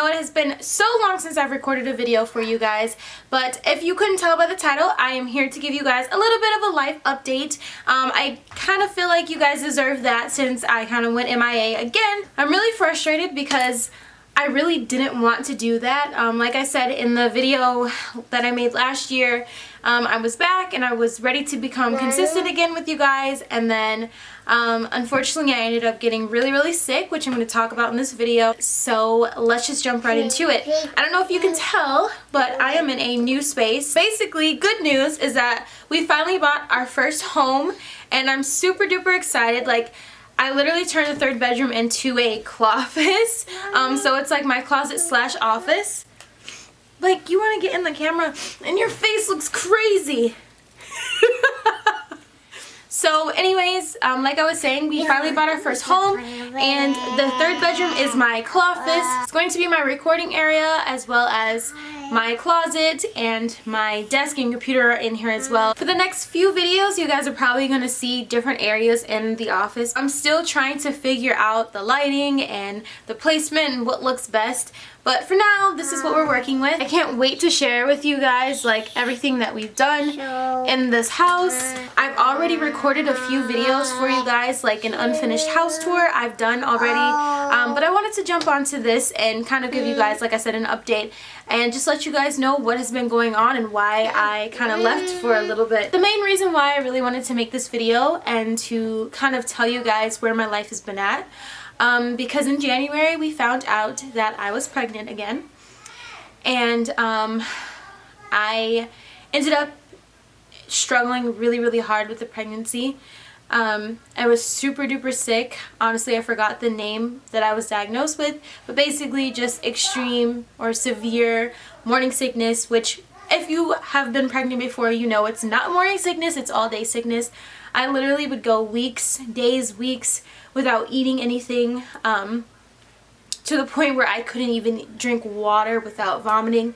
know it has been so long since I've recorded a video for you guys, but if you couldn't tell by the title, I am here to give you guys a little bit of a life update. I kind of feel like you guys deserve that since I kind of went MIA again. I'm really frustrated because I really didn't want to do that. Like I said in the video that I made last year, I was back and I was ready to become consistent again with you guys, and then unfortunately I ended up getting really sick, which I'm going to talk about in this video. So let's just jump right into it. I don't know if you can tell, but I am in a new space. Basically, good news is that we finally bought our first home and I'm super duper excited. Like, I literally turned the third bedroom into a closet. So it's like my closet slash office. Like, you want to get in the camera and your face looks crazy. So anyways, like I was saying, we finally bought our first home, and the third bedroom is my closet. It's going to be my recording area as well as my closet, and my desk and computer are in here as well. For the next few videos, you guys are probably going to see different areas in the office. I'm still trying to figure out the lighting and the placement and what looks best. But for now, this is what we're working with. I can't wait to share with you guys like everything that we've done in this house. I've already recorded a few videos for you guys, like an unfinished house tour I've done already. But I wanted to jump onto this and kind of give you guys, like I said, an update and just let you guys know what has been going on and why I kind of left for a little bit. The main reason why I really wanted to make this video and to kind of tell you guys where my life has been at, because in January we found out that I was pregnant again, and I ended up struggling really hard with the pregnancy. I was super duper sick. Honestly, I forgot the name that I was diagnosed with, but basically just extreme or severe morning sickness, which if you have been pregnant before, you know it's not morning sickness, it's all day sickness. I literally would go weeks, days, weeks without eating anything, to the point where I couldn't even drink water without vomiting.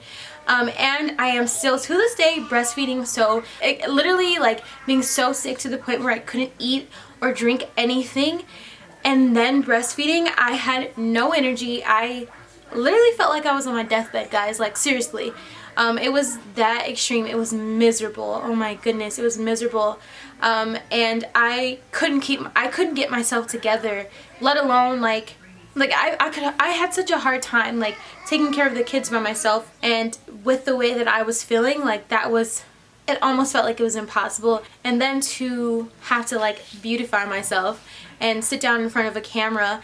And I am still to this day breastfeeding, so it literally like being so sick to the point where I couldn't eat or drink anything, and then breastfeeding, I had no energy. I literally felt like I was on my deathbed, guys, like seriously. It was that extreme. It was miserable. Oh my goodness, it was miserable. And I couldn't get myself together, let alone I had such a hard time like taking care of the kids by myself, and with the way that I was feeling, like it almost felt like it was impossible. And then to have to like beautify myself and sit down in front of a camera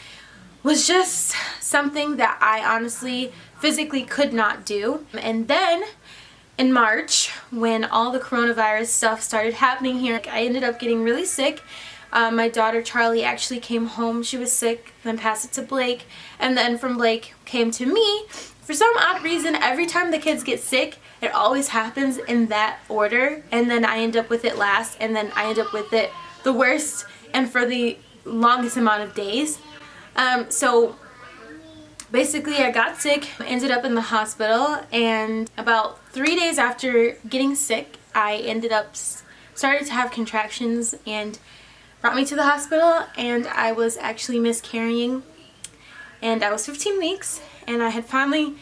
was just something that I honestly physically could not do. And then in March, when all the coronavirus stuff started happening here, I ended up getting really sick. My daughter Charlie actually came home. She was sick, then passed it to Blake, and then from Blake came to me. For some odd reason, every time the kids get sick, it always happens in that order, and then I end up with it last, and then I end up with it the worst and for the longest amount of days. So basically I got sick, ended up in the hospital, and about 3 days after getting sick, I ended up started to have contractions and brought me to the hospital, and I was actually miscarrying, and I was 15 weeks, and I had finally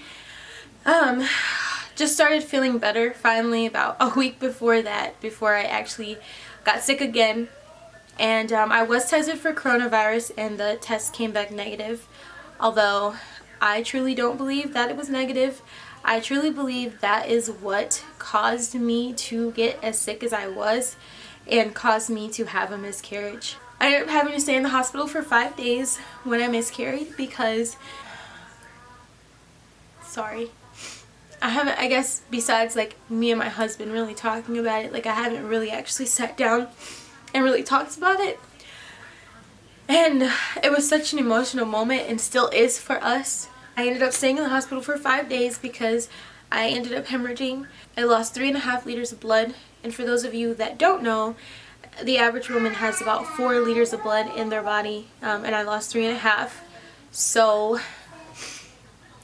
just started feeling better finally about a week before that, before I actually got sick again. And I was tested for coronavirus, and the test came back negative, although I truly don't believe that it was negative. I truly believe that is what caused me to get as sick as I was and caused me to have a miscarriage. I ended up having to stay in the hospital for 5 days when I miscarried because, sorry, I haven't, I guess besides like me and my husband really talking about it, like I haven't really actually sat down and really talked about it. And it was such an emotional moment, and still is for us. I ended up staying in the hospital for 5 days because I ended up hemorrhaging. I lost 3.5 liters of blood. And for those of you that don't know, the average woman has about 4 liters of blood in their body, and I lost 3.5. So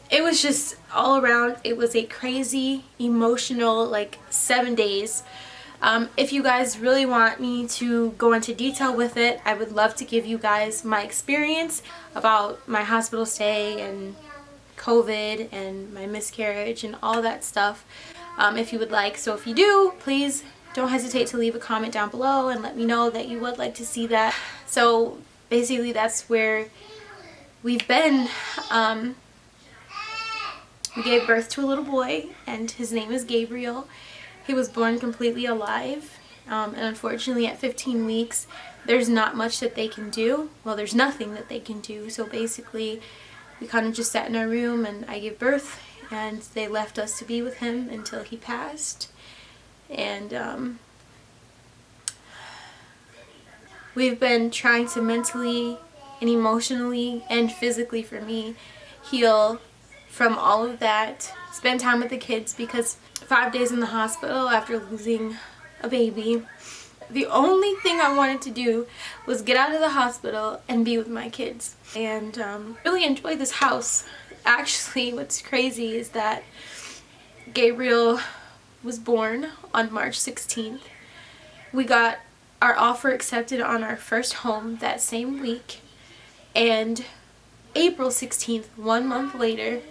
it was just all around, it was a crazy, emotional, like 7 days. If you guys really want me to go into detail with it, I would love to give you guys my experience about my hospital stay and COVID and my miscarriage and all that stuff, if you would like. So if you do, please don't hesitate to leave a comment down below and let me know that you would like to see that. So basically that's where we've been. We gave birth to a little boy, and his name is Gabriel. He was born completely alive, and unfortunately at 15 weeks there's not much that they can do. Well, there's nothing that they can do. So basically we kind of just sat in our room and I gave birth, and they left us to be with him until he passed. And we've been trying to mentally and emotionally and physically, for me, heal from all of that, spend time with the kids, because 5 days in the hospital after losing a baby, the only thing I wanted to do was get out of the hospital and be with my kids, and really enjoy this house. Actually, what's crazy is that Gabriel was born on March 16th. We got our offer accepted on our first home that same week, and April 16th, 1 month later,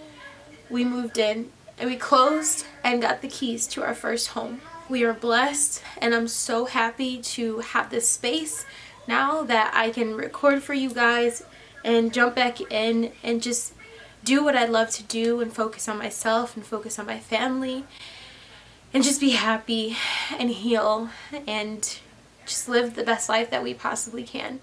we moved in and we closed and got the keys to our first home. We are blessed, and I'm so happy to have this space now that I can record for you guys and jump back in and just do what I love to do and focus on myself and focus on my family and just be happy and heal and just live the best life that we possibly can.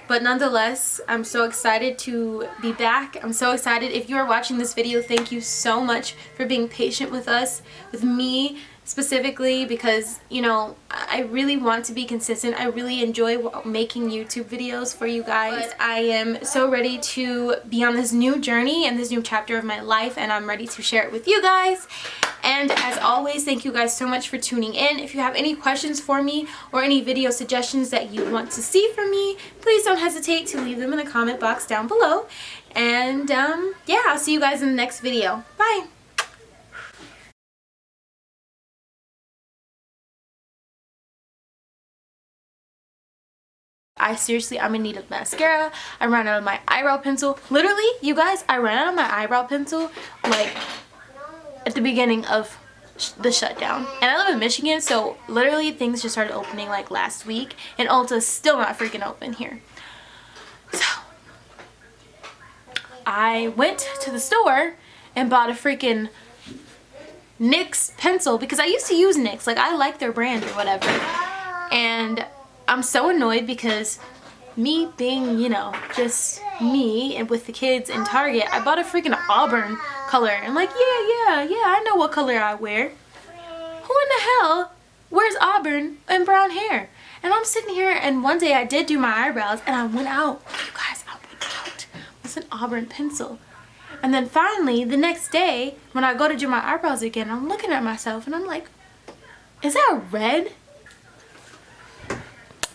But nonetheless, I'm so excited to be back. I'm so excited. If you are watching this video, thank you so much for being patient with us, with me specifically, because, you know, I really want to be consistent. I really enjoy making YouTube videos for you guys. But I am so ready to be on this new journey and this new chapter of my life, and I'm ready to share it with you guys. And as always, thank you guys so much for tuning in. If you have any questions for me or any video suggestions that you want to see from me, please don't hesitate to leave them in the comment box down below. And yeah, I'll see you guys in the next video. Bye! I'm in need of mascara. I ran out of my eyebrow pencil. Literally, you guys, I ran out of my eyebrow pencil like at the beginning of the shutdown. And I live in Michigan, so literally things just started opening like last week, and Ulta's still not freaking open here. So I went to the store and bought a freaking NYX pencil, because I used to use NYX. Like, I like their brand or whatever. And I'm so annoyed because me being, you know, just me and with the kids in Target, I bought a freaking auburn color. And like, yeah, I know what color I wear. Who in the hell wears auburn and brown hair? And I'm sitting here, and one day I did do my eyebrows, and I went out. You guys, I went out with an auburn pencil. And then finally, the next day, when I go to do my eyebrows again, I'm looking at myself, and I'm like, is that red?